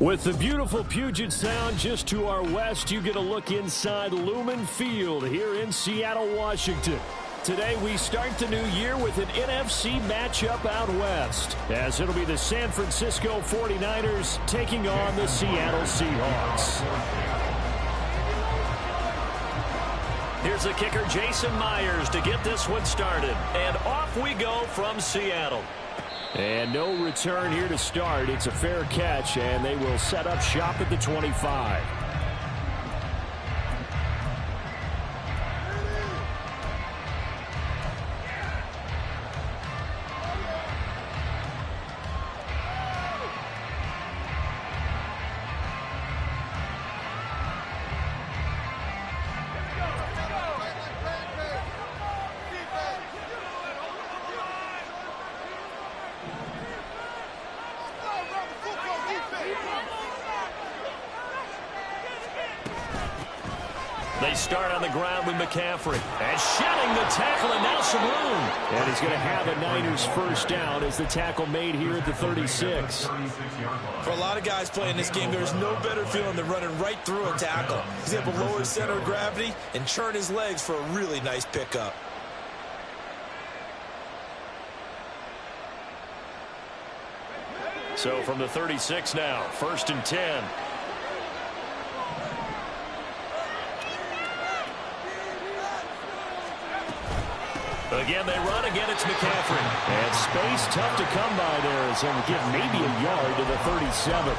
With the beautiful Puget Sound just to our west, you get a look inside Lumen Field here in Seattle, Washington. Today we start the new year with an NFC matchup out west, as it'll be the San Francisco 49ers taking on the Seattle Seahawks. Here's the kicker, Jason Myers, to get this one started. And off we go from Seattle. And no return here to start. It's a fair catch, and they will set up shop at the 25. They start on the ground with McCaffrey. And shedding the tackle, and now some room. And he's going to have a Niners first down as the tackle made here at the 36. For a lot of guys playing this game, there's no better feeling than running right through a tackle. He's able to lower his center of gravity and churn his legs for a really nice pickup. So from the 36 now, 1st and 10. Again, they run. Again, it's McCaffrey. And space tough to come by there as he'll get maybe a yard to the 37.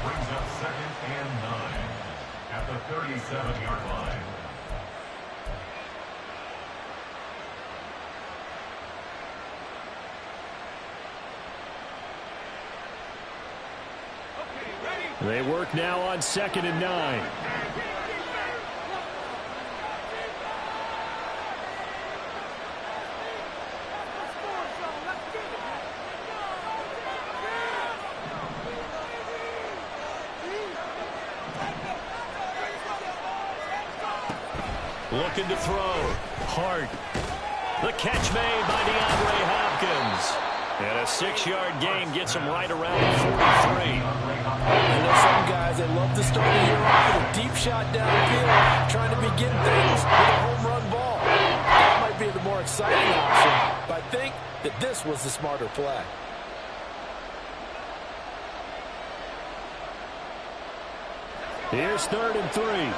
Brings up 2nd and 9 at the 37-yard line. They work now on 2nd and 9. Looking to throw. Hart. The catch made by DeAndre Hopkins. And a 6-yard gain gets him right around the 43. And there's some guys that love to start the year off with a deep shot downfield, trying to begin things with a home run ball. That might be the more exciting option, but I think that this was the smarter play. Here's 3rd and 3.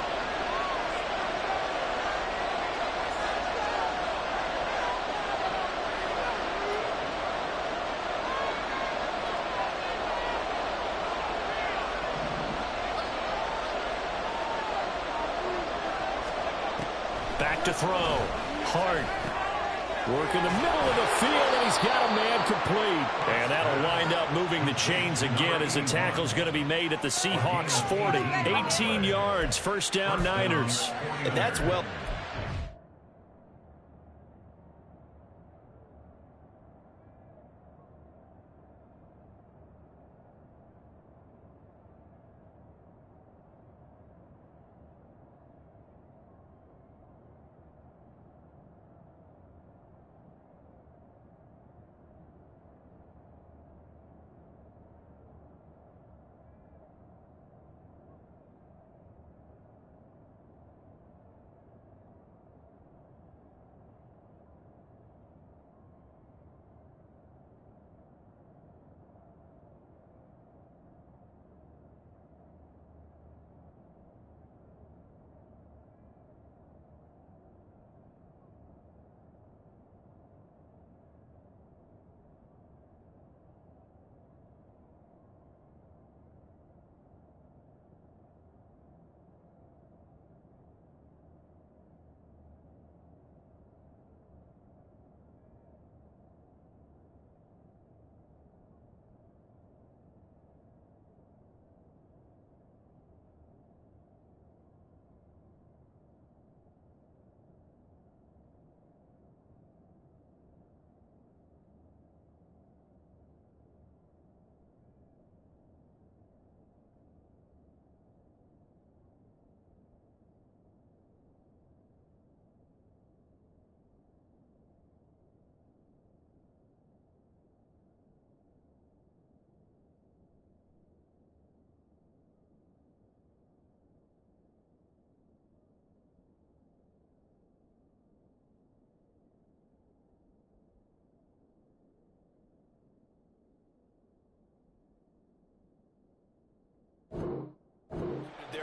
Back to throw. Hart. Work in the middle of the field, and he's got a man complete. And that'll wind up moving the chains again as the tackle's going to be made at the Seahawks 40. 18 yards, first down Niners. And that's well.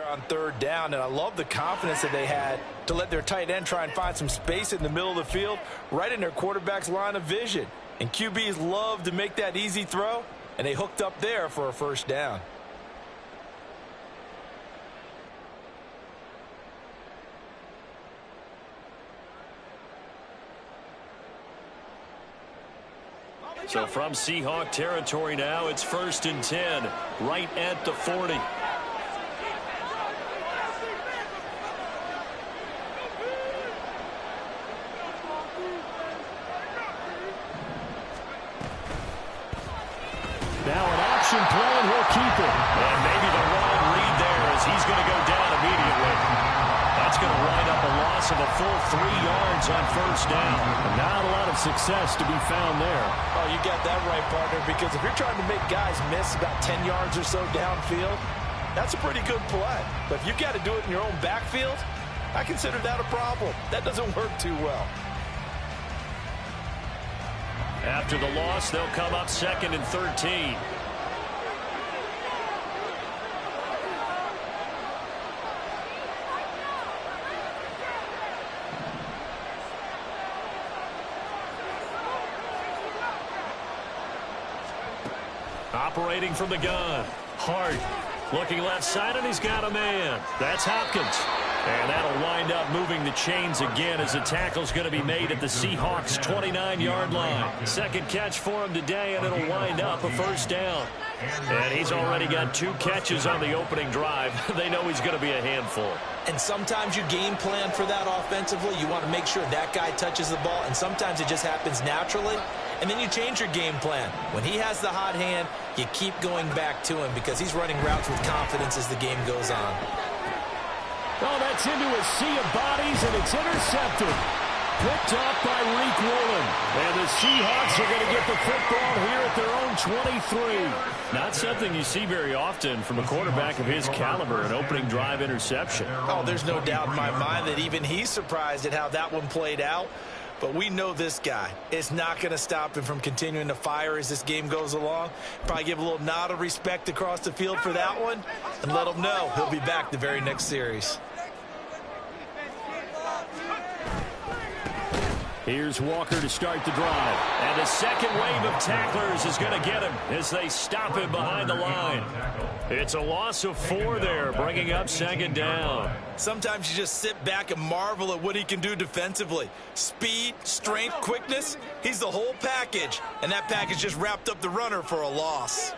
on third down, and I love the confidence that they had to let their tight end try and find some space in the middle of the field, right in their quarterback's line of vision. And QBs love to make that easy throw, and they hooked up there for a first down. So from Seahawk territory now, it's 1st and 10, right at the 40. Now an option play, and he'll keep it. And maybe the wrong read there as he's going to go down immediately. That's going to wind up a loss of a full 3 yards on first down. Not a lot of success to be found there. Oh, you got that right, partner, because if you're trying to make guys miss about 10 yards or so downfield, that's a pretty good play. But if you've got to do it in your own backfield, I consider that a problem. That doesn't work too well. After the loss, they'll come up 2nd and 13. Operating from the gun. Hart looking left side, and he's got a man. That's Hopkins. And that'll wind up moving the chains again as the tackle's going to be made at the Seahawks' 29-yard line. Second catch for him today, and it'll wind up a first down. And he's already got 2 catches on the opening drive. They know he's going to be a handful. And sometimes you game plan for that offensively. You want to make sure that guy touches the ball, and sometimes it just happens naturally. And then you change your game plan. When he has the hot hand, you keep going back to him because he's running routes with confidence as the game goes on. Oh, that's into a sea of bodies, and it's intercepted. Picked off by Reek Woolen. And the Seahawks are going to get the football here at their own 23. Not something you see very often from a quarterback of his caliber, an opening drive interception. Oh, there's no doubt in my mind that even he's surprised at how that one played out. But we know this guy is not going to stop him from continuing to fire as this game goes along. Probably give a little nod of respect across the field for that one and let him know he'll be back the very next series. Here's Walker to start the drive. And a second wave of tacklers is going to get him as they stop him behind the line. It's a loss of 4 there, bringing up 2nd down. Sometimes you just sit back and marvel at what he can do defensively. Speed, strength, quickness, he's the whole package. And that package just wrapped up the runner for a loss.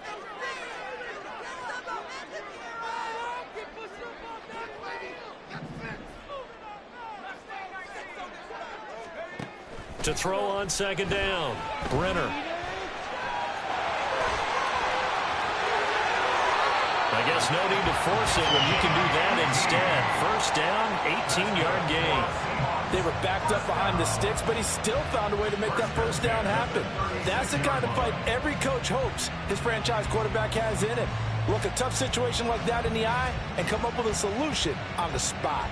To throw on 2nd down, Brenner. I guess no need to force it when you can do that instead. First down, 18-yard gain. They were backed up behind the sticks, but he still found a way to make that first down happen. That's the kind of fight every coach hopes his franchise quarterback has in him. Look a tough situation like that in the eye and come up with a solution on the spot.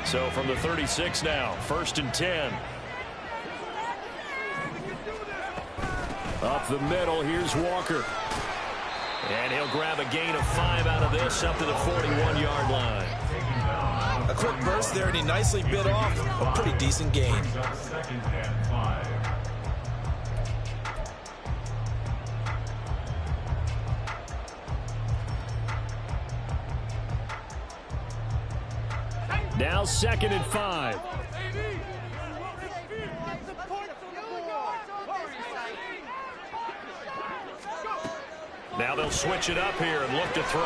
So from the 36 now, 1st and 10. Up the middle, here's Walker. And he'll grab a gain of 5 out of this up to the 41-yard line. A quick burst there, and he nicely bit off a pretty decent gain. Now 2nd and 5. Now they'll switch it up here and look to throw.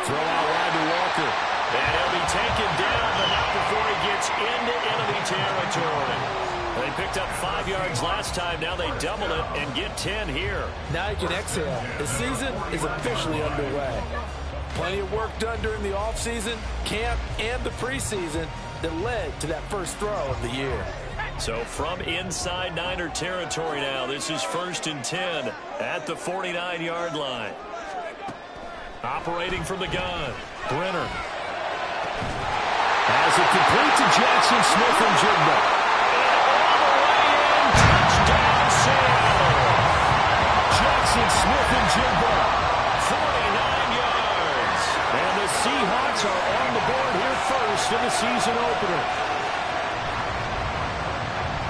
Throw out wide to Walker. And he'll be taken down, but not before he gets into enemy territory. They picked up 5 yards last time. Now they double it and get 10 here. Now you can exhale. The season is officially underway. Plenty of work done during the offseason, camp, and the preseason that led to that first throw of the year. So from inside Niner territory now, this is 1st and 10 at the 49-yard line. Operating from the gun, Brenner. Has it complete to Jackson Smith and Jigba. And touchdown Seattle. Jackson Smith and Jigba. 40 points are on the board here first in the season opener.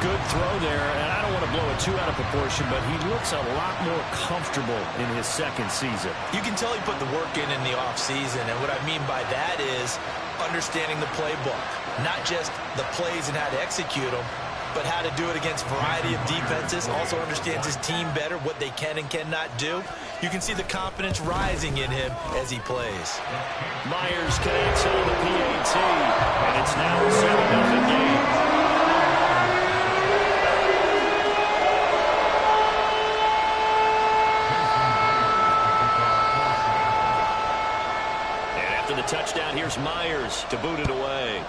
Good throw there, and I don't want to blow it too out of proportion, but he looks a lot more comfortable in his second season. You can tell he put the work in the offseason, and what I mean by that is understanding the playbook. Not just the plays and how to execute them, but how to do it against a variety of defenses. Also understands his team better, what they can and cannot do. You can see the confidence rising in him as he plays. Myers connects on the PAT, and it's now a 7-0 game. The touchdown, here's Myers to boot it away.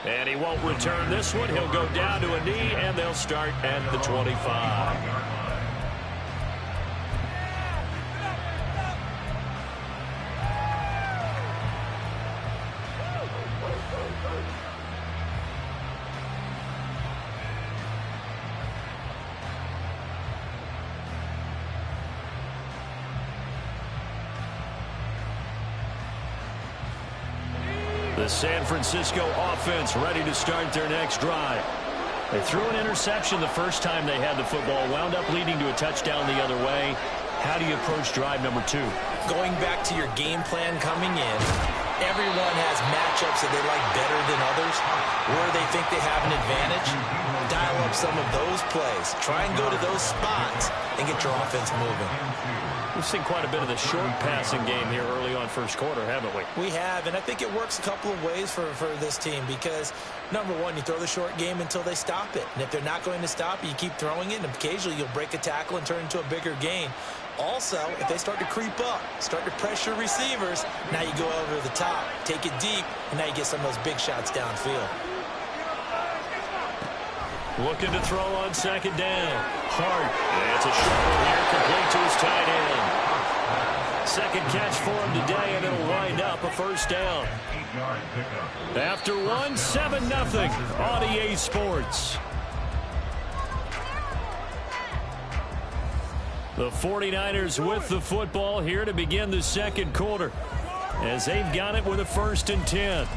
And he won't return this one. He'll go down to a knee, and they'll start at the 25. The San Francisco offense ready to start their next drive. They threw an interception the first time they had the football, wound up leading to a touchdown the other way. How do you approach drive number 2? Going back to your game plan coming in, everyone has matchups that they like better than others, where they think they have an advantage. Dial up some of those plays. Try and go to those spots and get your offense moving. We've seen quite a bit of the short passing game here early on first quarter, haven't we? We have, and I think it works a couple of ways for this team because, number one, you throw the short game until they stop it. And if they're not going to stop it, you keep throwing it, and occasionally you'll break a tackle and turn into a bigger gain. Also, if they start to creep up, start to pressure receivers, now you go over the top, take it deep, and now you get some of those big shots downfield. Looking to throw on second down. Hart. It's a short one here, complete to his tight end. Second catch for him today, and it'll wind up a first down. After one, 7-0 on EA Sports. The 49ers with the football here to begin the second quarter, as they've got it with a 1st and 10.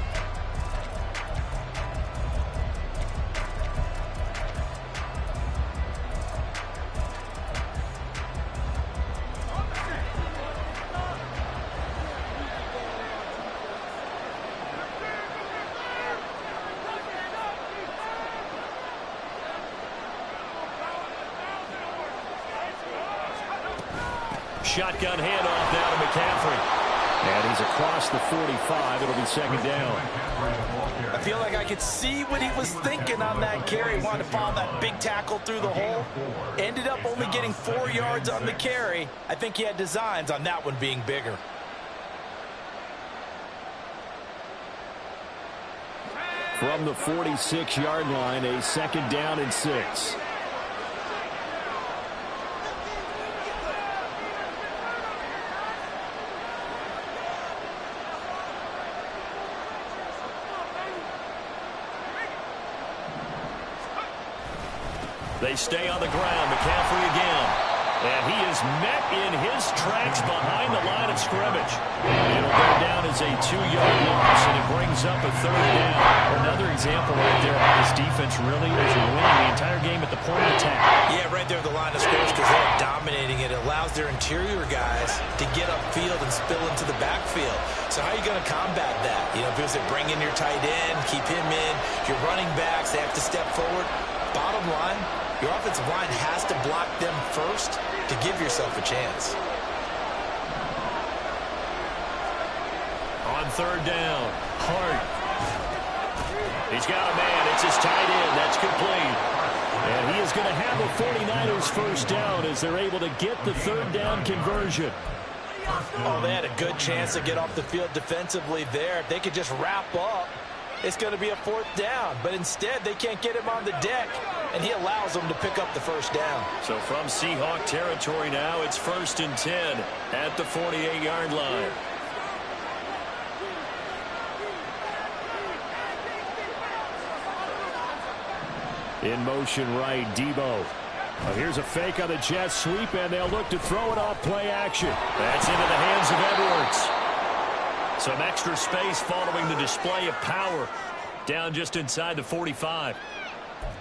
Shotgun handoff now to McCaffrey. And he's across the 45. It'll be second down. I feel like I could see what he was thinking on that carry. He wanted to follow that big tackle through the hole. Ended up only getting 4 yards on the carry. I think he had designs on that one being bigger. From the 46-yard line, a second down and 6. They stay on the ground. McCaffrey again. And he is met in his tracks behind the line of scrimmage. It'll go down as a 2-yard loss, and it brings up a third down. Another example right there how this defense really is winning the entire game at the point of attack. Yeah, right there at the line of scrimmage because they're dominating it. It allows their interior guys to get upfield and spill into the backfield. So how are you going to combat that? You know, people say bring in your tight end, keep him in. Your running backs, they have to step forward. Bottom line, your offensive line has to block them first to give yourself a chance. On third down, Hart. He's got a man. It's his tight end. That's complete. And he is going to have the 49ers first down as they're able to get the third down conversion. Oh, they had a good chance to get off the field defensively there. If they could just wrap up, it's going to be a 4th down. But instead, they can't get him on the deck, and he allows them to pick up the first down. So from Seahawk territory now, it's 1st and 10 at the 48-yard line. In motion right, Debo. Well, here's a fake on the jet sweep, and they'll look to throw it off play action. That's into the hands of Edwards. Some extra space following the display of power. Down just inside the 45.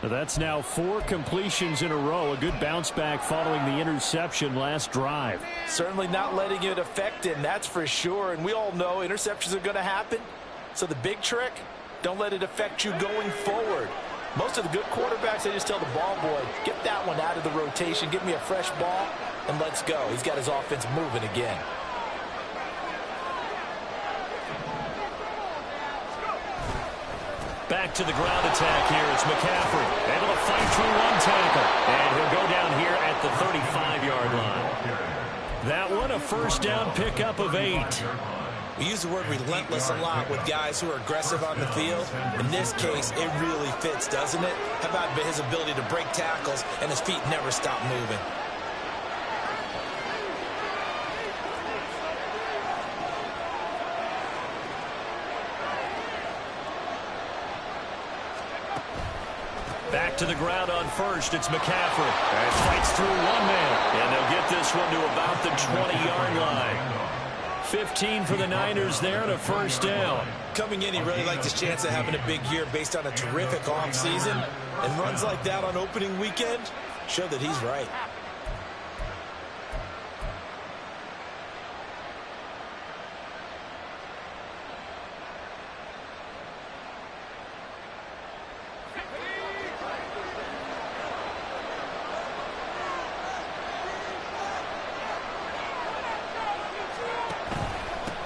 That's now 4 completions in a row. A good bounce back following the interception last drive. Certainly not letting it affect him, that's for sure. And we all know interceptions are going to happen. So the big trick, don't let it affect you going forward. Most of the good quarterbacks, they just tell the ball boy, get that one out of the rotation, give me a fresh ball, and let's go. He's got his offense moving again. Back to the ground attack here. It's McCaffrey. Able to fight through one tackle. And he'll go down here at the 35-yard line. That one a first down pickup of 8. We use the word relentless a lot with guys who are aggressive on the field. In this case, it really fits, doesn't it? How about his ability to break tackles and his feet never stop moving? Back to the ground on first. It's McCaffrey. And fights through one man. And they'll get this one to about the 20-yard line. 15 for the Niners there and a first down. Coming in, he really liked his chance of having a big year based on a terrific offseason. And runs like that on opening weekend show that he's right.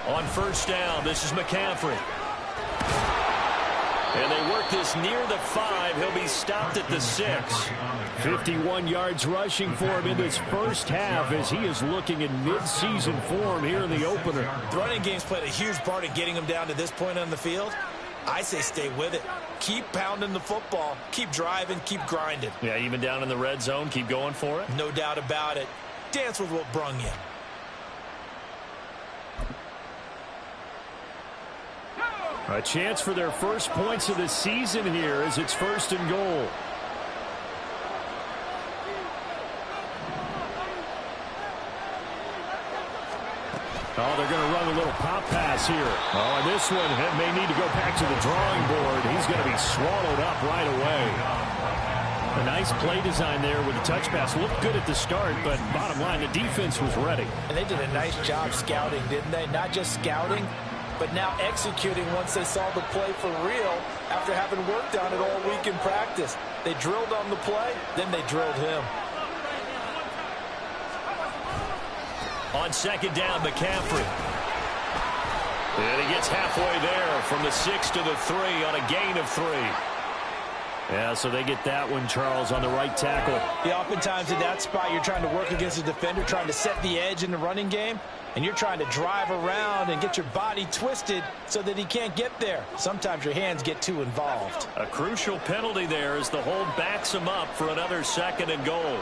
On first down, this is McCaffrey. And they work this near the 5. He'll be stopped at the 6. 51 yards rushing for him in this first half as he is looking in mid-season form here in the opener. The running game's played a huge part in getting him down to this point on the field. I say stay with it. Keep pounding the football. Keep driving. Keep grinding. Yeah, even down in the red zone, keep going for it. No doubt about it. Dance with what brung you. A chance for their first points of the season here as it's first and goal. Oh, they're going to run a little pop pass here. Oh, and this one may need to go back to the drawing board. He's going to be swallowed up right away. A nice play design there with the touch pass. Looked good at the start, but bottom line, the defense was ready. And they did a nice job scouting, didn't they? Not just scouting, but now executing once they saw the play for real after having worked on it all week in practice. They drilled on the play, then they drilled him. On second down, McCaffrey. And he gets halfway there from the 6 to the 3 on a gain of 3. Yeah, so they get that one, Charles, on the right tackle. Yeah, oftentimes in that spot, you're trying to work against a defender, trying to set the edge in the running game, and you're trying to drive around and get your body twisted so that he can't get there. Sometimes your hands get too involved. A crucial penalty there as the hold backs him up for another second and goal.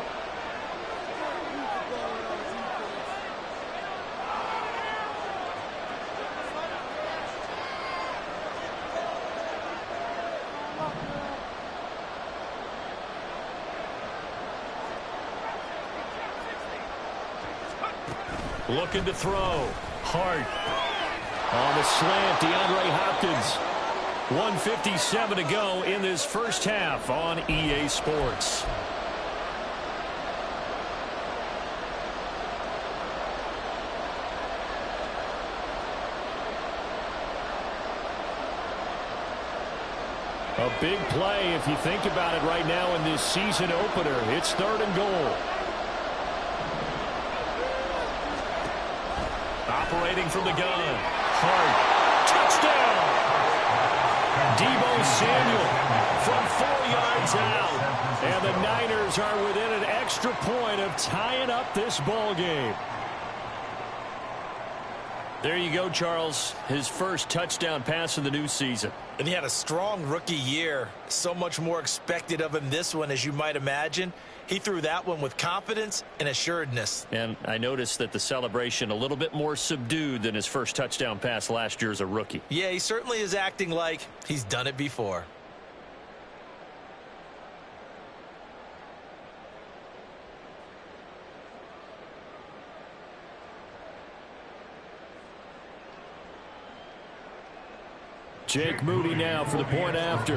Looking to throw. Hart. On the slant, DeAndre Hopkins. 1:57 to go in this first half on EA Sports. A big play if you think about it right now in this season opener. It's third and goal. Operating from the gun. Hart. Touchdown! Deebo Samuel from 4 yards out. And the Niners are within an extra point of tying up this ball game. There you go, Charles. His first touchdown pass in the new season. And he had a strong rookie year. So much more expected of him this one, as you might imagine. He threw that one with confidence and assuredness. And I noticed that the celebration a little bit more subdued than his first touchdown pass last year as a rookie. Yeah, he certainly is acting like he's done it before. Jake Moody now for the point after.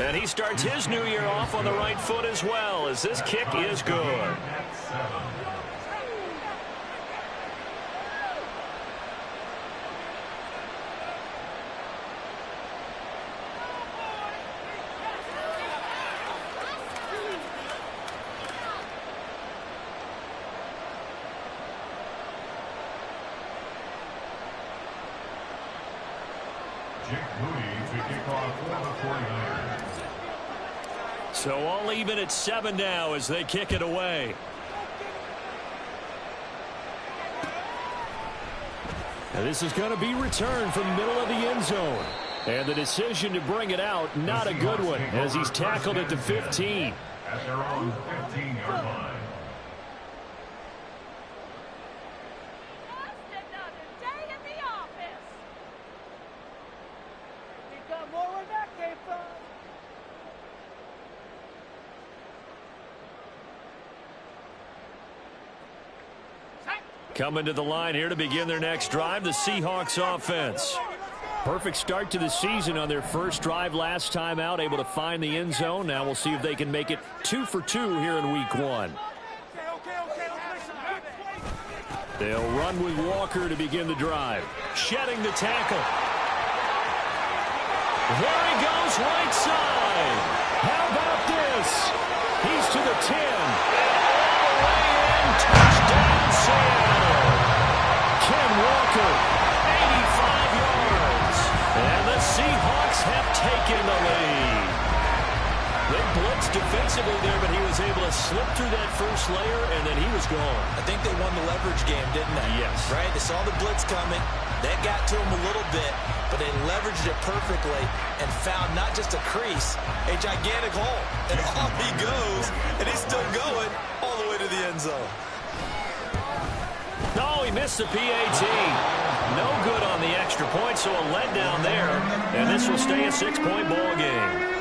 And he starts his new year off on the right foot as well, as this kick is good. Jake Moody to kick off for the 49ers. So all even at 7 now as they kick it away. And this is going to be returned from the middle of the end zone. And the decision to bring it out, not a good one, as he's tackled at the 15. At their own 15-yard line. Coming to the line here to begin their next drive, the Seahawks offense. Perfect start to the season on their first drive last time out, able to find the end zone. Now we'll see if they can make it 2 for 2 here in week 1. They'll run with Walker to begin the drive. Shedding the tackle. There he goes, right side. How about this? He's to the 10. All the way in, touchdown Seattle. Ken Walker, 85 yards. And the Seahawks have taken the lead. They blitzed defensively there, but he was able to slip through that first layer, and then he was gone. I think they won the leverage game, didn't they? Yes. Right? They saw the blitz coming. That got to him a little bit, but they leveraged it perfectly and found not just a crease, a gigantic hole. And off he goes, and he's still going all the way to the end zone. No, he missed the PAT. No good on the extra point, so a letdown there. And this will stay a 6-point ball game.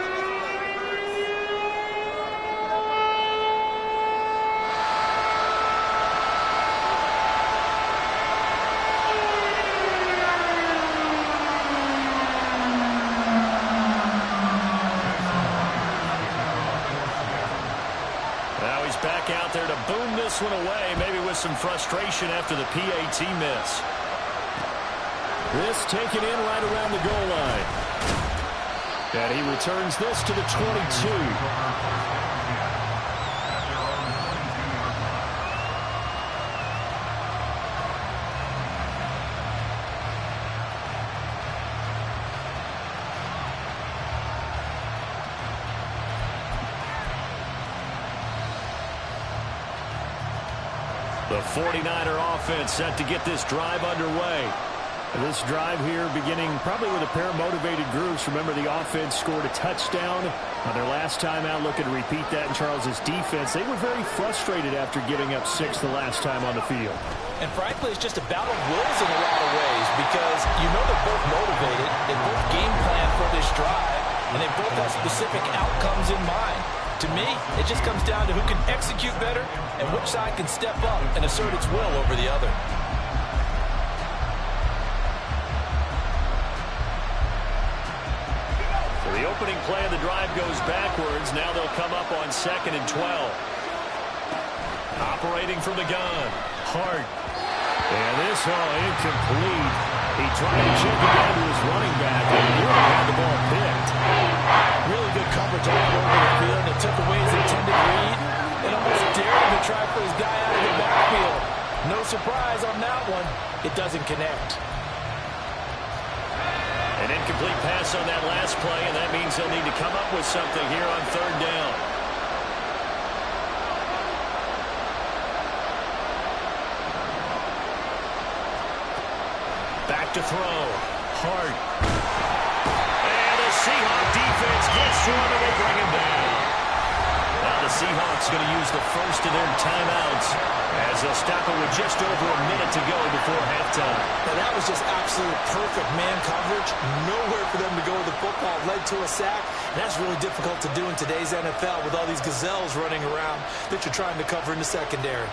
Back out there to boom this one away, maybe with some frustration after the PAT miss. This taken in right around the goal line. And he returns this to the 22. The 49er offense set to get this drive underway. This drive here beginning probably with a pair of motivated groups. Remember, the offense scored a touchdown on their last time out, looking to repeat that in Charles's defense. They were very frustrated after giving up 6 the last time on the field. And frankly, it's just a battle of wills in a lot of ways, because you know they're both motivated. They both game plan for this drive, and they both have specific outcomes in mind. To me, it just comes down to who can execute better and which side can step up and assert its will over the other. So the opening play of the drive goes backwards. Now they'll come up on 2nd and 12. Operating from the gun. Hart. And this incomplete. He tried to check it down to his running back and really had the ball picked. Really good coverage all over the field. It took away his intended read and almost dared him to try for his guy out of the backfield. No surprise on that one. It doesn't connect. An incomplete pass on that last play, and that means they'll need to come up with something here on 3rd down. Back to throw. Hart. And the Seahawks defense gets to him, and they bring him down. Now the Seahawks going to use the first of their timeouts as they'll stop it with just over a minute to go before halftime. Now that was just absolute perfect man coverage. Nowhere for them to go with the football. Led to a sack. And that's really difficult to do in today's NFL with all these gazelles running around that you're trying to cover in the secondary.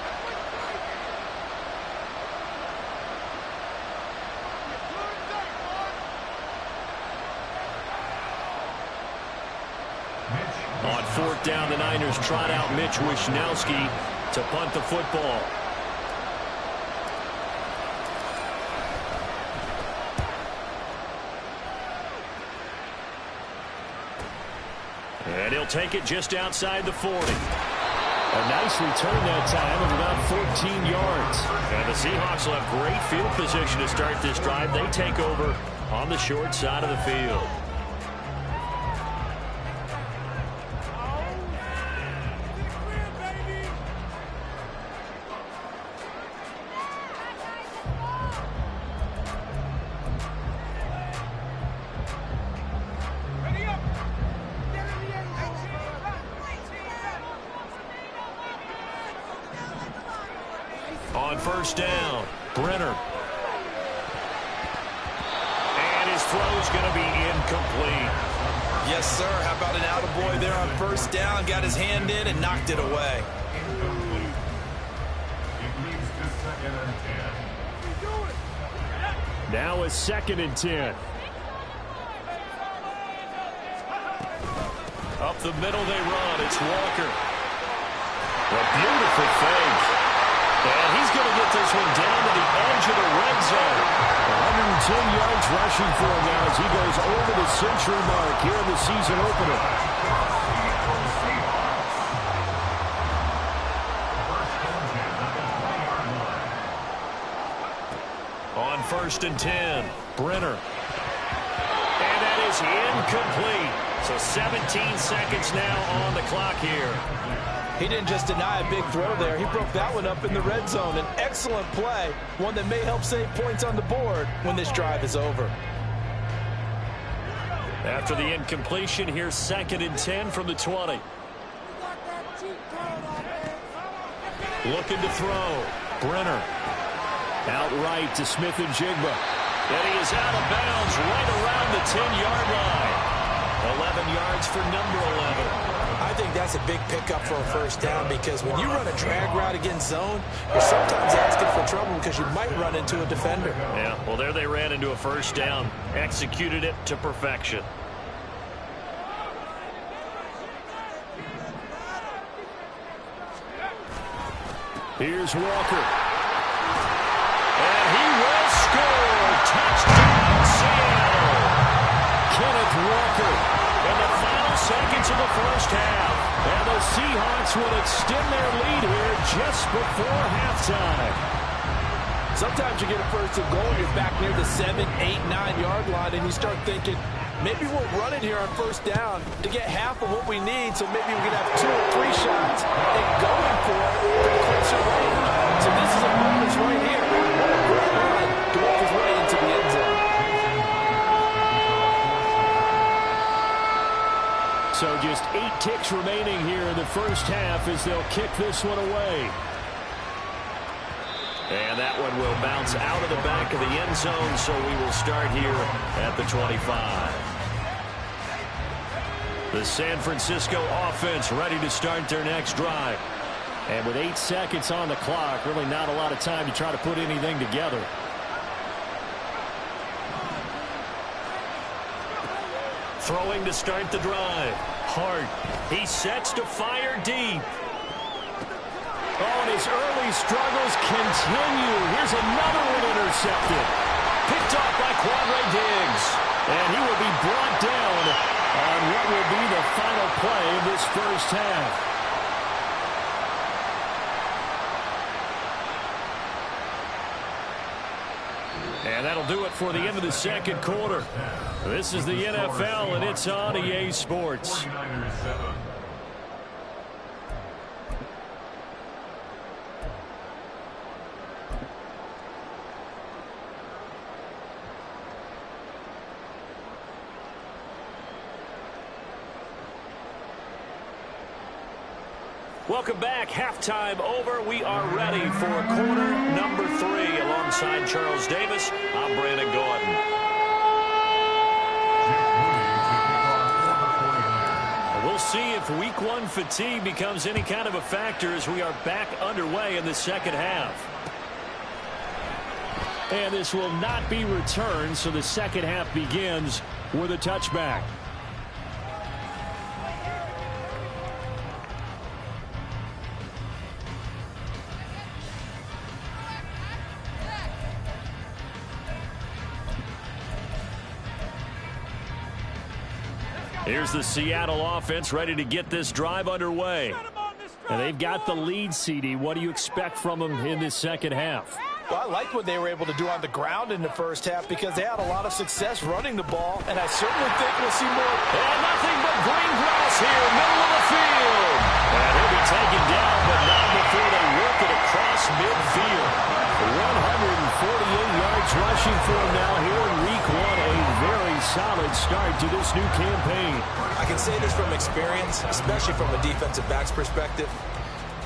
On fourth down, the Niners trot out Mitch Wishnowsky to punt the football. And he'll take it just outside the 40. A nice return that time of about 14 yards. And the Seahawks will have great field position to start this drive. They take over on the short side of the field. On first down, Brenner. And his throw's going to be incomplete. Yes, sir. How about an attaboy there on first down? Got his hand in and knocked it away. Incomplete. It leads to 2nd and 10. Now a 2nd and 10. Up the middle they run. It's Walker. A beautiful fake. And he's going to get this one down to the edge of the red zone. 110 yards rushing for him now as he goes over the century mark here in the season opener. On first and 10, Brenner. And that is incomplete. So 17 seconds now on the clock here. He didn't just deny a big throw there. He broke that one up in the red zone. An excellent play, one that may help save points on the board when this drive is over. After the incompletion, here's 2nd and 10 from the 20. Looking to throw. Brenner. Outright to Smith and Jigba. And he is out of bounds right around the 10-yard line. 11 yards for number 11. I think that's a big pickup for a first down because when you run a drag route against zone, you're sometimes asking for trouble because you might run into a defender. Yeah, well, there they ran into a first down. Executed it to perfection. Here's Walker. And he will score. Touchdown, Seattle. Kenneth Walker. In the final seconds of the first half. And the Seahawks will extend their lead here just before halftime. Sometimes you get a first and goal, you're back near the 7, 8, 9-yard line, and you start thinking, maybe we'll run it here on first down to get half of what we need, so maybe we can have 2 or 3 shots and going for it from closer range. So this is a bonus right here. What a great run to work his way into the end zone. So just 8 ticks remaining here in the first half as they'll kick this one away. And that one will bounce out of the back of the end zone, so we will start here at the 25. The San Francisco offense ready to start their next drive. And with 8 seconds on the clock, really not a lot of time to try to put anything together. Throwing to start the drive. Hart. He sets to fire deep. Oh, and his early struggles continue. Here's another one intercepted. Picked off by Quadre Diggs. And he will be brought down on what will be the final play of this first half. And that'll do it for the end of the second quarter. This is the NFL, and it's on EA Sports. Welcome back. Halftime over. We are ready for quarter number 3. Alongside Charles Davis, I'm Brandon Gordon. We'll see if week 1 fatigue becomes any kind of a factor as we are back underway in the second half. And this will not be returned, so the second half begins with a touchback. Here's the Seattle offense ready to get this drive underway. And they've got the lead, CD. What do you expect from them in this second half? Well, I like what they were able to do on the ground in the first half because they had a lot of success running the ball, and I certainly think we'll see more. And nothing but green grass here, middle of the field. And he'll be taken down, but not before they work it across midfield. 148 yards rushing for him now here in week 1. A very solid start to this new campaign. I can say this from experience, especially from a defensive back's perspective.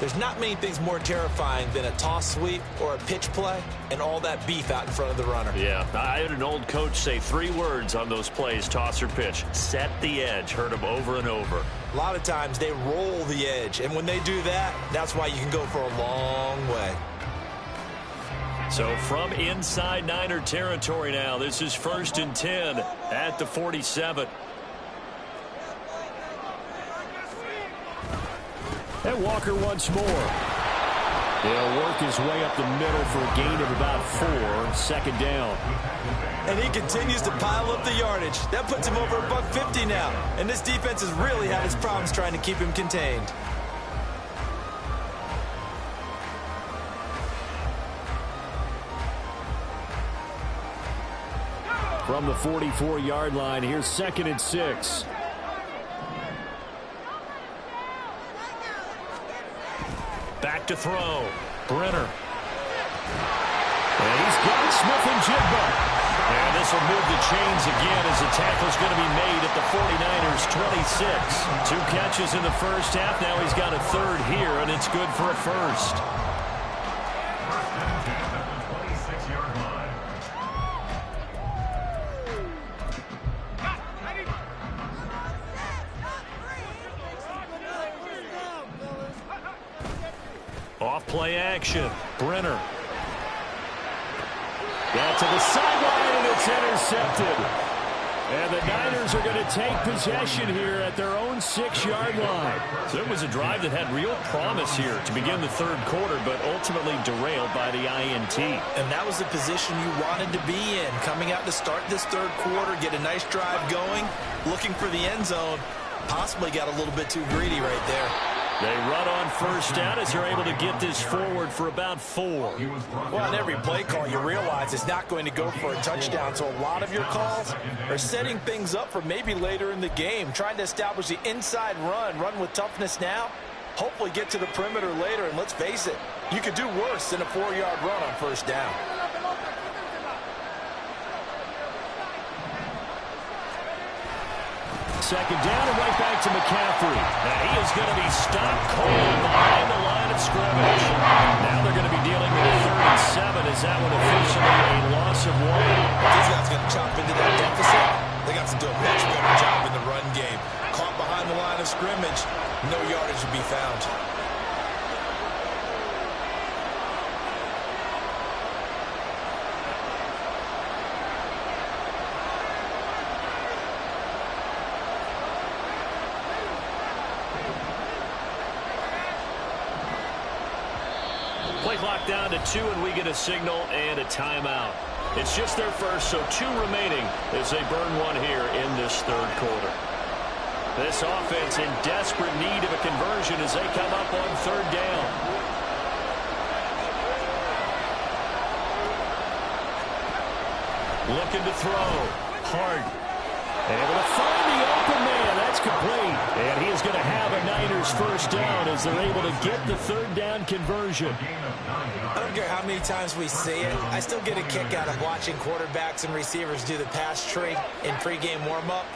There's not many things more terrifying than a toss sweep or a pitch play and all that beef out in front of the runner. Yeah, I had an old coach say 3 words on those plays, toss or pitch. Set the edge. Heard him over and over. A lot of times they roll the edge, and when they do that, that's why you can go for a long way. So from inside Niner territory now, this is 1st and 10 at the 47. And Walker once more. He'll work his way up the middle for a gain of about 4. Second down. And he continues to pile up the yardage. That puts him over $150 now. And this defense has really had its problems trying to keep him contained. From the 44-yard line, here's 2nd and 6. Back to throw. Brenner. And he's got Smith-Njigba. And this will move the chains again as the tackle's going to be made at the 49ers' 26. 2 catches in the first half. Now he's got a 3rd here, and it's good for a first. Off-play action. Brenner. Got to the sideline, and it's intercepted. And the Niners are going to take possession here at their own 6-yard line. So it was a drive that had real promise here to begin the 3rd quarter, but ultimately derailed by the INT. And that was the position you wanted to be in. Coming out to start this 3rd quarter, get a nice drive going, looking for the end zone. Possibly got a little bit too greedy right there. They run on 1st down as they're able to get this forward for about 4. Well, on every play call, you realize it's not going to go for a touchdown. So a lot of your calls are setting things up for maybe later in the game, trying to establish the inside run with toughness now, hopefully get to the perimeter later. And let's face it, you could do worse than a 4-yard run on 1st down. Second down and right back to McCaffrey. Now he is going to be stopped cold behind the line of scrimmage. Now they're going to be dealing with a 3rd and 7. Is that one officially a loss of 1? If these guys are going to chop into that deficit, they got to do a much better job in the run game. Caught behind the line of scrimmage, no yardage to be found. Play clock down to 2, and we get a signal and a timeout. It's just their first, so 2 remaining as they burn 1 here in this 3rd quarter. This offense in desperate need of a conversion as they come up on 3rd down. Looking to throw. Hart. Able to find the open man. That's complete. And he is going to have a Niners 1st down as they're able to get the 3rd down conversion. I don't care how many times we see it. I still get a kick out of watching quarterbacks and receivers do the pass tree in pregame warm-up.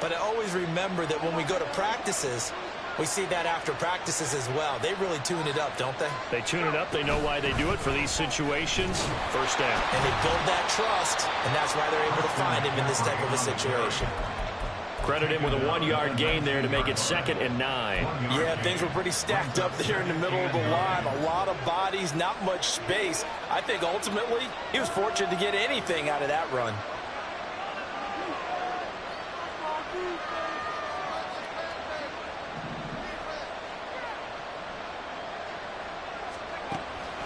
But I always remember that when we go to practices, We see that after practices as well. They really tune it up, don't they? They tune it up. They know why they do it for these situations. First down. And they build that trust, and that's why they're able to find him in this type of a situation. Credit him with a 1-yard gain there to make it 2nd and 9. Yeah, things were pretty stacked up there in the middle of the line. A lot of bodies, not much space. I think ultimately he was fortunate to get anything out of that run.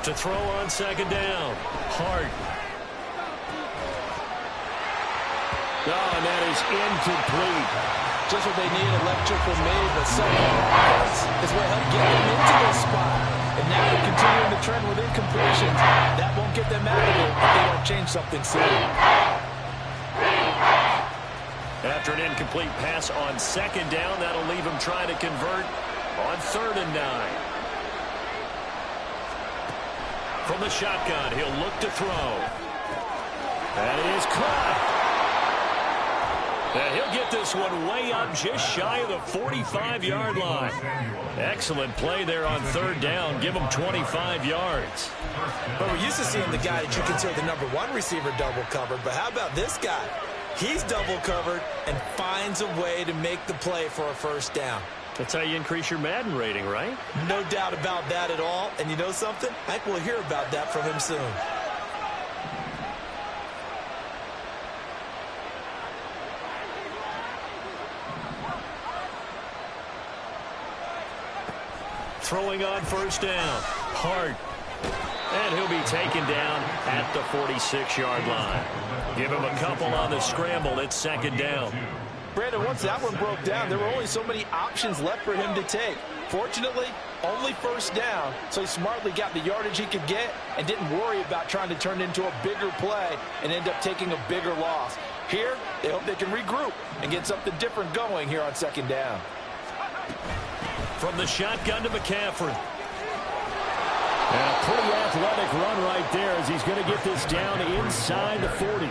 To throw on 2nd down. Hart. Oh, and that is incomplete. Just what they needed, electric from me, but somehow is what helped get them into this spot. And now they're continuing the trend with incompletions. That won't get them out of it if they don't change something soon. After an incomplete pass on 2nd down, that'll leave him trying to convert on 3rd and 9. From the shotgun, he'll look to throw. That is caught. And he'll get this one way up just shy of the 45-yard line. Excellent play there on 3rd down. Give him 25 yards. But we're used to seeing the guy that you consider the #1 receiver double covered. But how about this guy? He's double covered and finds a way to make the play for a 1st down. That's how you increase your Madden rating, right? No doubt about that at all. And you know something? I think we'll hear about that from him soon. Throwing on 1st down. Hart. And he'll be taken down at the 46-yard line. Give him a couple on the scramble. It's 2nd down. Brandon, once that one broke down, there were only so many options left for him to take. Fortunately, only 1st down, so he smartly got the yardage he could get and didn't worry about trying to turn it into a bigger play and end up taking a bigger loss. Here, they hope they can regroup and get something different going here on 2nd down. From the shotgun to McCaffrey. And a pretty athletic run right there as he's going to get this down inside the 40.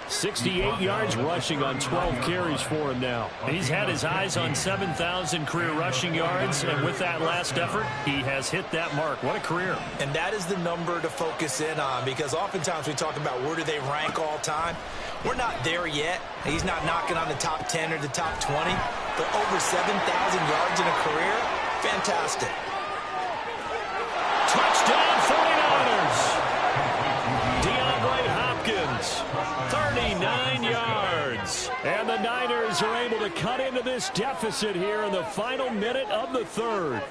68 yards rushing on 12 carries for him now. He's had his eyes on 7,000 career rushing yards, and with that last effort, he has hit that mark. What a career. And that is the number to focus in on, because oftentimes we talk about where do they rank all time. We're not there yet. He's not knocking on the top 10 or the top 20, but over 7,000 yards in a career, fantastic. Touchdown 49ers. 39 yards. And the Niners are able to cut into this deficit here in the final minute of the 3rd.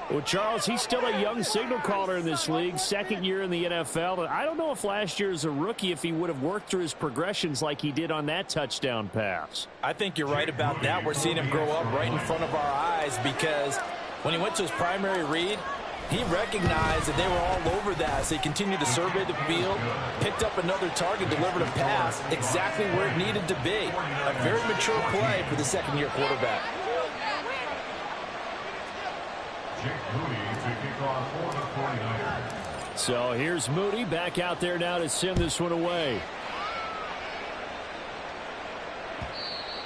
Well, Charles, he's still a young signal caller in this league, 2nd year in the NFL. But I don't know if last year as a rookie, if he would have worked through his progressions like he did on that touchdown pass. I think you're right about that. We're seeing him grow up right in front of our eyes, because when he went to his primary read, he recognized that they were all over that, so he continued to survey the field, picked up another target, delivered a pass exactly where it needed to be. A very mature play for the 2nd-year quarterback. So here's Moody back out there now to send this one away.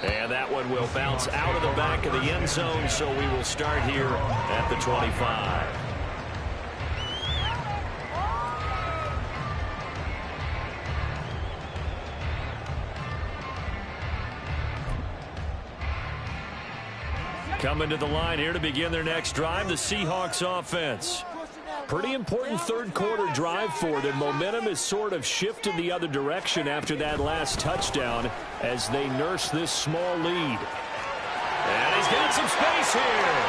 And that one will bounce out of the back of the end zone, so we will start here at the 25. Coming to the line here to begin their next drive, the Seahawks offense. Pretty important 3rd quarter drive for them. Momentum has sort of shifted the other direction after that last touchdown as they nurse this small lead. And he's got some space here.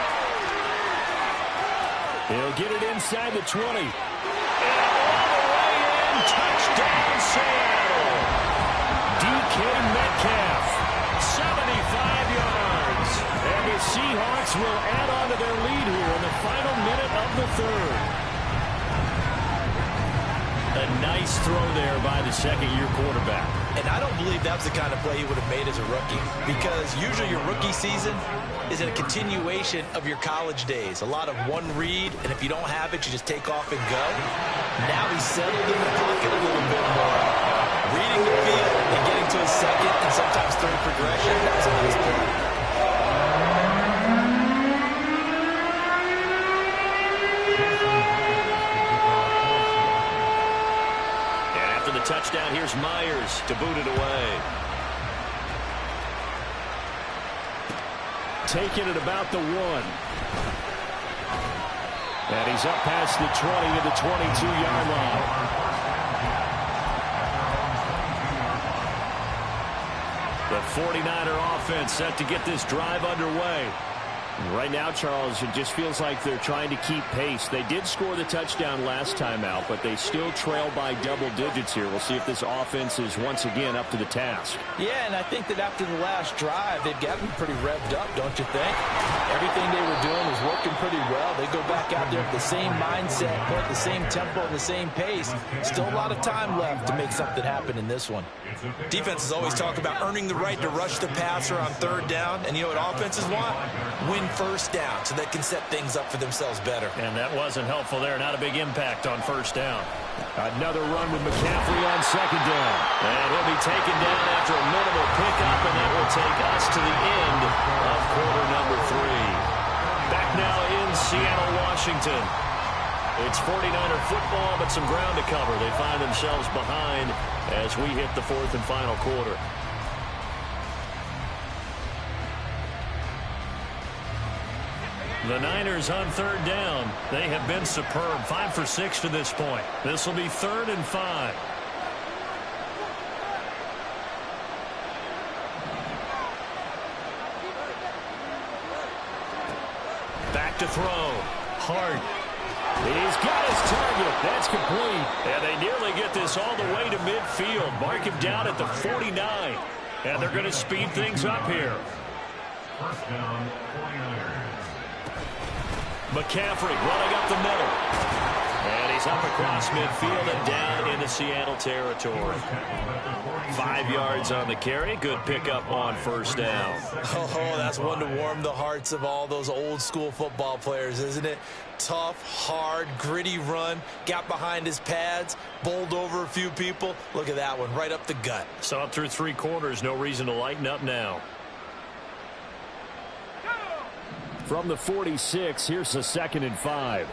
He'll get it inside the 20. And all the way in, touchdown Seattle. DK Metcalf, 75 yards. And the Seahawks will add on to their lead here in the final minute of the 3rd. A nice throw there by the 2nd-year quarterback. And I don't believe that was the kind of play he would have made as a rookie, because usually your rookie season is a continuation of your college days. A lot of one read, and if you don't have it, you just take off and go. Now he's settled in the pocket a little bit more. Reading the field and getting to his 2nd and sometimes 3rd progression, that was a nice play. after the touchdown. Here's Myers to boot it away. Taking it about the 1. And he's up past the 20 to the 22-yard line. The 49er offense set to get this drive underway. Right now, Charles, it just feels like they're trying to keep pace. They did score the touchdown last time out, but they still trail by double digits here. We'll see if this offense is once again up to the task. Yeah, and I think that after the last drive, they've gotten pretty revved up, don't you think? Everything they were doing was working pretty well. They go back out there with the same mindset, at the same tempo, and the same pace. Still a lot of time left to make something happen in this one. Defenses always talk about earning the right to rush the passer on 3rd down. And you know what offenses want? Win 1st down so they can set things up for themselves better. And that wasn't helpful there. Not a big impact on 1st down. Another run with McCaffrey on 2nd down. And he'll be taken down after a minimal pickup, and that will take us to the end of quarter number 3. Back now in Seattle, Washington. It's 49er football, but some ground to cover. They find themselves behind as we hit the 4th and final quarter. The Niners on 3rd down. They have been superb. 5 for 6 to this point. This will be 3rd and 5. Back to throw. Hart. He's got his target. That's complete. And they nearly get this all the way to midfield. Mark him down at the 49. And they're going to speed things up here. 1st down, 49ers. McCaffrey running up the middle. And he's up across midfield and down into Seattle territory. 5 yards on the carry. Good pickup on 1st down. Oh, that's one to warm the hearts of all those old school football players, isn't it? Tough, hard, gritty run. Got behind his pads, bowled over a few people. Look at that one, right up the gut. So up through 3 quarters, no reason to lighten up now. From the 46, here's the 2nd and 5.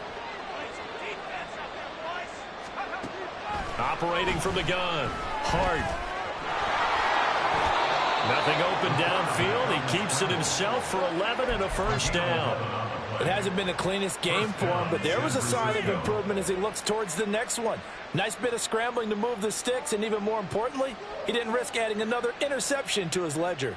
Operating from the gun. Hart. Nothing open downfield. He keeps it himself for 11 and a 1st down. It hasn't been the cleanest game for him, but there was a sign of improvement as he looks towards the next one. Nice bit of scrambling to move the sticks, and even more importantly, he didn't risk adding another interception to his ledger.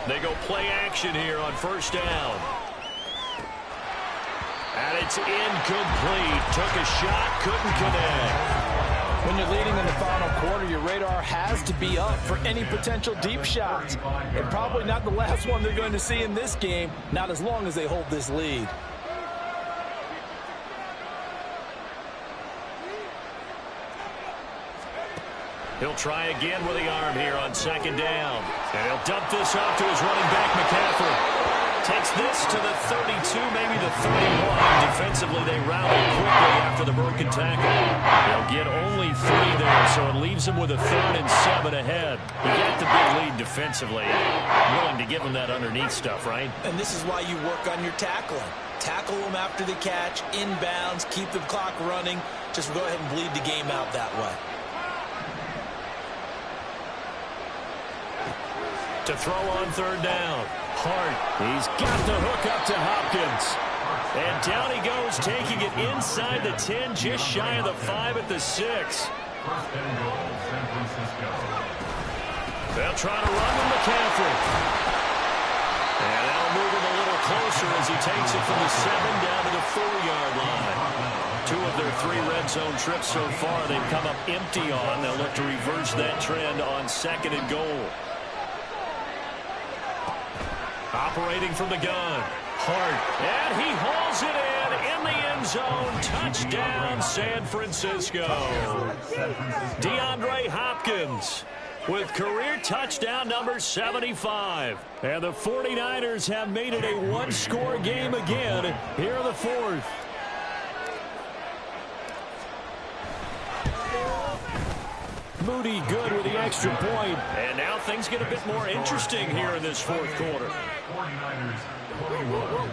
They go play action here on 1st down. And it's incomplete. Took a shot, couldn't connect. When you're leading in the final quarter, your radar has to be up for any potential deep shots. And probably not the last one they're going to see in this game, not as long as they hold this lead. He'll try again with the arm here on 2nd down. And he'll dump this off to his running back, McCaffrey. Takes this to the 32, maybe the 31. Defensively, they rally quickly after the broken tackle. They'll get only 3 there, so it leaves them with a 3rd and 7 ahead. You got the big lead defensively. Willing to give them that underneath stuff, right? And this is why you work on your tackling. Tackle them after the catch, inbounds, keep the clock running. Just go ahead and bleed the game out that way. To throw on 3rd down. Hart. He's got the hook up to Hopkins. And down he goes, taking it inside the 10, just shy of the 5 at the 6. 1st and goal, San Francisco. They'll try to run with McCaffrey. And that'll move him a little closer as he takes it from the 7 down to the 4-yard line. 2 of their 3 red zone trips so far they've come up empty on. They'll look to reverse that trend on 2nd and goal. Operating from the gun. Hart. And he hauls it in the end zone. Touchdown, San Francisco. DeAndre Hopkins with career touchdown number 75. And the 49ers have made it a one-score game again here in the 4th. Moody good with the extra point. And now things get a bit more interesting here in this fourth quarter. 49ers 21.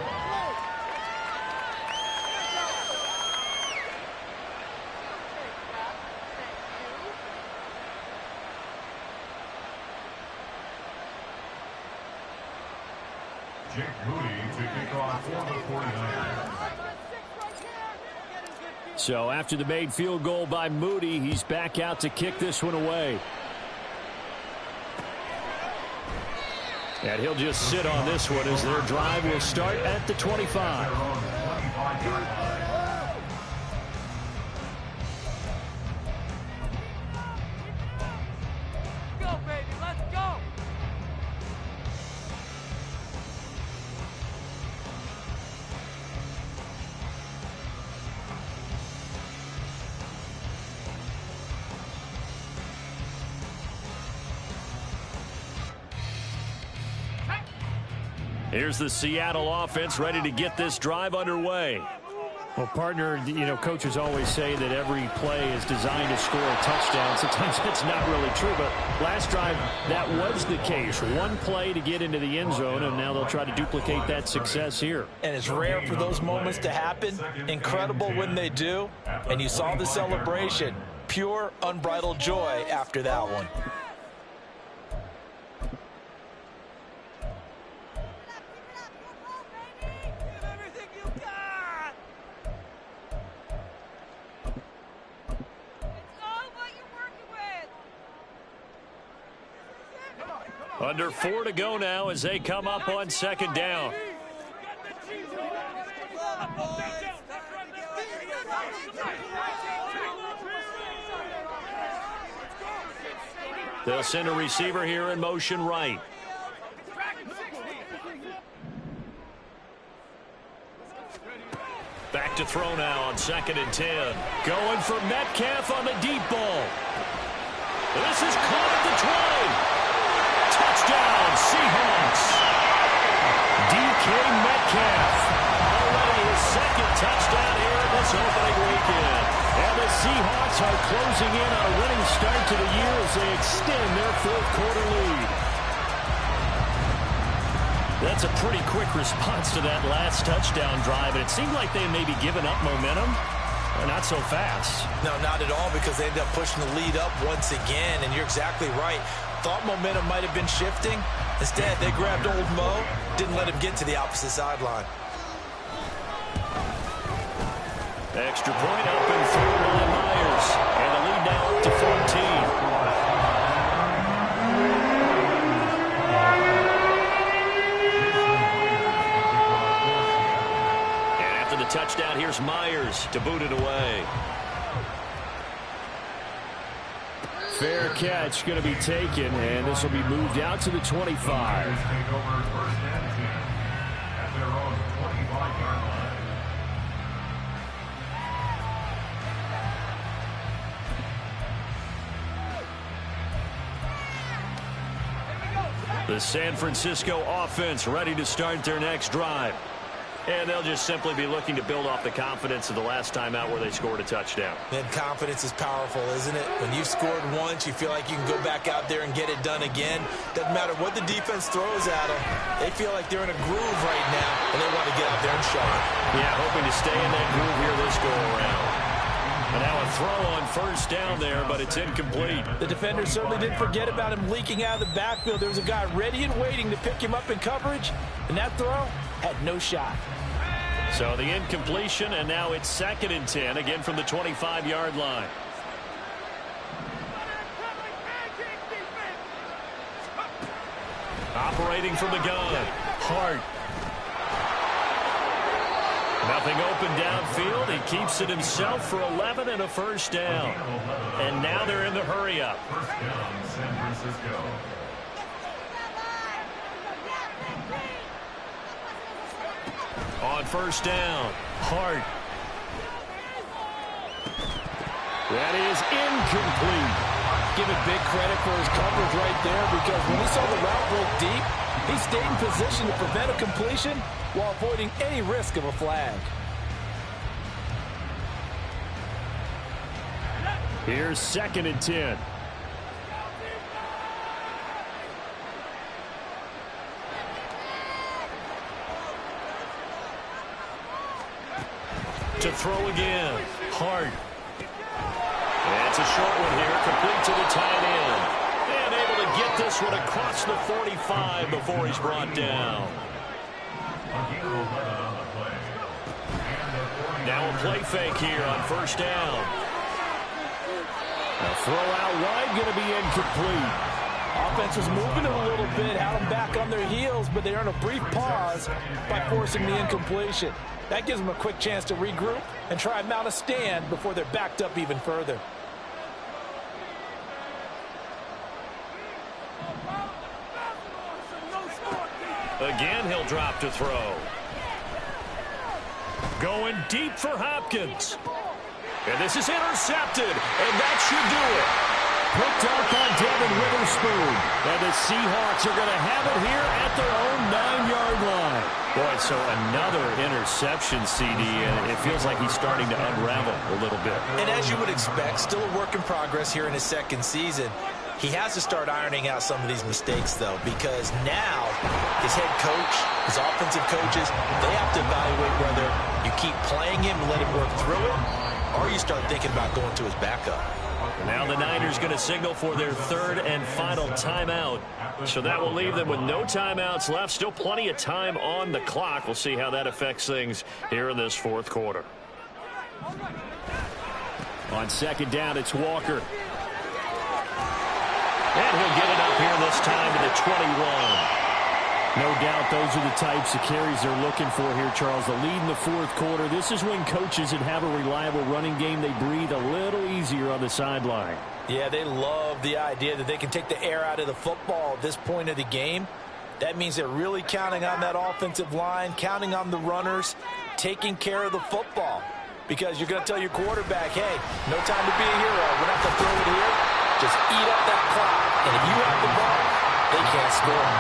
Jake Moody to kick off for the 49ers. So after the made field goal by Moody, he's back out to kick this one away. And he'll just sit on this one as their drive will start at the 25. Go, baby, let's go! Here's the Seattle offense ready to get this drive underway. Well, partner, coaches always say that every play is designed to score a touchdown. Sometimes that's not really true, but last drive, that was the case. One play to get into the end zone, and now they'll try to duplicate that success here. And it's rare for those moments to happen. Incredible when they do. And you saw the celebration. Pure, unbridled joy after that one. Under 4 to go now as they come up on second down. They'll send a receiver here in motion right. Back to throw now on 2nd and 10. Going for Metcalf on the deep ball. This is caught at the 20. Touchdown, Seahawks. DK Metcalf. Already his second touchdown here in this opening weekend. And the Seahawks are closing in on a winning start to the year as they extend their fourth quarter lead. That's a pretty quick response to that last touchdown drive, and it seemed like they had maybe given up momentum. Not so fast. No, not at all, because they ended up pushing the lead up once again, and you're exactly right. Thought momentum might have been shifting. Instead, they grabbed old Mo, didn't let him get to the opposite sideline. Extra point up and through by Myers. And the lead now up to 14. And after the touchdown, here's Myers to boot it away. Fair catch going to be taken, and this will be moved out to the 25. Take over 1st and 10 at their own 25-yard line. The San Francisco offense ready to start their next drive. And they'll just simply be looking to build off the confidence of the last time out where they scored a touchdown. And confidence is powerful, isn't it? When you've scored once, you feel like you can go back out there and get it done again. Doesn't matter what the defense throws at them. They feel like they're in a groove right now, and they want to get out there and show it. Yeah, hoping to stay in that groove here this go-around. And now a throw on 1st down there, but it's incomplete. The defender certainly didn't forget about him leaking out of the backfield. There was a guy ready and waiting to pick him up in coverage, and that throw had no shot. So the incompletion, and now it's 2nd and 10, again from the 25-yard line. Operating from the gun, Hart. Nothing open downfield. He keeps it himself for 11 and a 1st down. And now they're in the hurry-up. 1st down, San Francisco. On 1st down, Hart. That is incomplete. Give it big credit for his coverage right there, because when he saw the route break deep, he stayed in position to prevent a completion while avoiding any risk of a flag. Here's 2nd and 10. to throw again. Hart. And it's a short one here, complete to the tight end. And able to get this one across the 45 before he's brought down. Now a play fake here on first down. A throw out wide, going to be incomplete. Offense was moving a little bit, had them back on their heels, but they earned a brief pause by forcing the incompletion. That gives them a quick chance to regroup and try and mount a stand before they're backed up even further. Again, he'll drop to throw. Going deep for Hopkins. And this is intercepted, and that should do it. Picked up on Devin Witherspoon. And the Seahawks are going to have it here at their own 9-yard line. Boy, so another interception, CD, and it feels like he's starting to unravel a little bit. And as you would expect, still a work in progress here in his second season. He has to start ironing out some of these mistakes, though, because now his head coach, his offensive coaches, they have to evaluate whether you keep playing him and let him work through it, or you start thinking about going to his backup. Now the Niners going to signal for their third and final timeout. So that will leave them with no timeouts left. Still plenty of time on the clock. We'll see how that affects things here in this fourth quarter. On second down, it's Walker. And he'll get it up here this time to the 21. No doubt those are the types of carries they're looking for here, Charles. The lead in the fourth quarter. This is when coaches that have a reliable running game, they breathe a little easier on the sideline. Yeah, they love the idea that they can take the air out of the football at this point of the game. That means they're really counting on that offensive line, counting on the runners, taking care of the football. Because you're going to tell your quarterback, hey, no time to be a hero. We're not going to throw it here. Just eat up that clock. And if you have the ball, they can't score.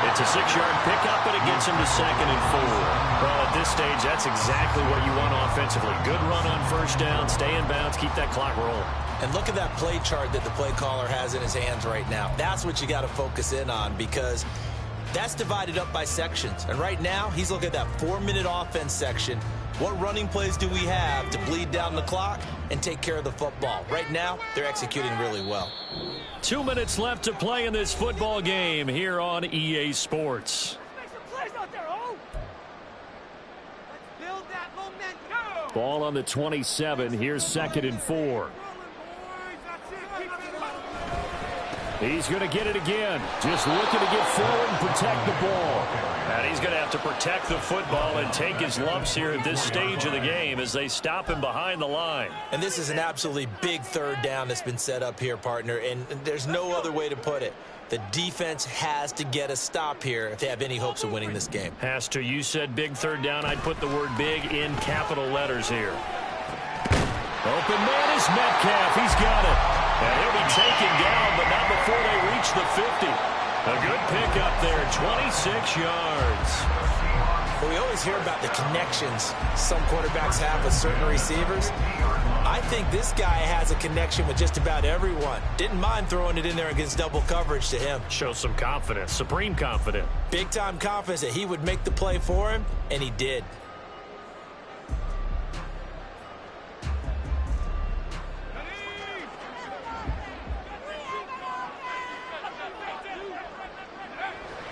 It's a 6-yard pickup, and it gets him to 2nd and 4. Well, at this stage, that's exactly what you want offensively. Good run on first down, stay in bounds, keep that clock rolling. And look at that play chart that the play caller has in his hands right now. That's what you got to focus in on, because that's divided up by sections. And right now, he's looking at that 4-minute offense section. What running plays do we have to bleed down the clock and take care of the football? Right now, they're executing really well. 2 minutes left to play in this football game here on EA Sports. Ball on the 27. Here's 2nd and 4. He's going to get it again. Just looking to get forward and protect the ball. And he's going to have to protect the football and take his lumps here at this stage of the game as they stop him behind the line. And this is an absolutely big third down that's been set up here, partner, and there's no other way to put it. The defense has to get a stop here if they have any hopes of winning this game. Has to. You said big third down. I'd put the word big in capital letters here. Open man is Metcalf. He's got it. And he'll be taken down, but not before they reach the 50. A good pickup there, 26 yards. Well, we always hear about the connections some quarterbacks have with certain receivers. I think this guy has a connection with just about everyone. Didn't mind throwing it in there against double coverage to him. Shows some confidence, supreme confidence. Big-time confidence that he would make the play for him, and he did.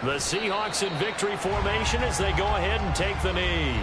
The Seahawks in victory formation as they go ahead and take the knee.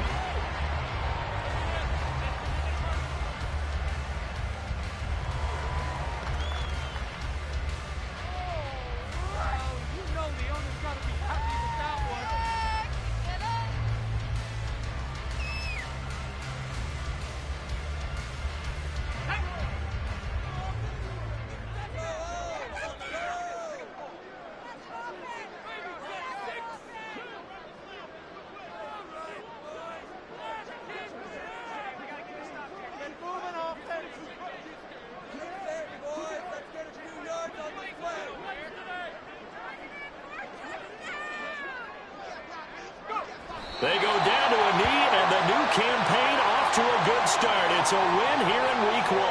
They go down to a knee, and the new campaign off to a good start. It's a win here in Week 1.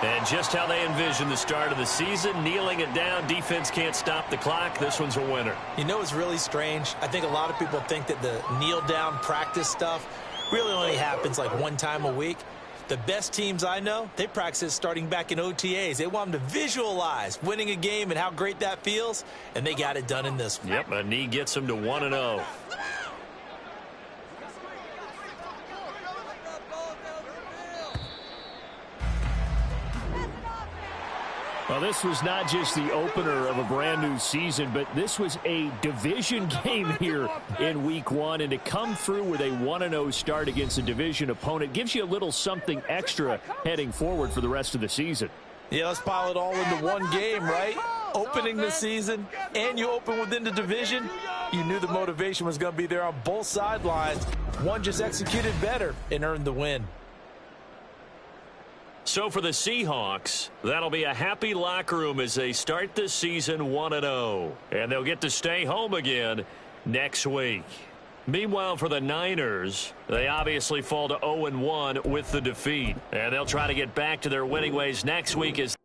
And just how they envision the start of the season, kneeling it down, defense can't stop the clock. This one's a winner. You know, it's really strange. I think a lot of people think that the kneel-down practice stuff really only happens like one time a week. The best teams I know, they practice it starting back in OTAs. They want them to visualize winning a game and how great that feels, and they got it done in this one. Yep, a knee gets them to 1-0. Well, this was not just the opener of a brand new season, but this was a division game here in week 1. And to come through with a 1-0 start against a division opponent gives you a little something extra heading forward for the rest of the season. Yeah, let's pile it all into one game, right? Opening the season, and you open within the division. You knew the motivation was going to be there on both sidelines. One just executed better and earned the win. So for the Seahawks, that'll be a happy locker room as they start the season 1-0. And they'll get to stay home again next week. Meanwhile, for the Niners, they obviously fall to 0-1 with the defeat. And they'll try to get back to their winning ways next week as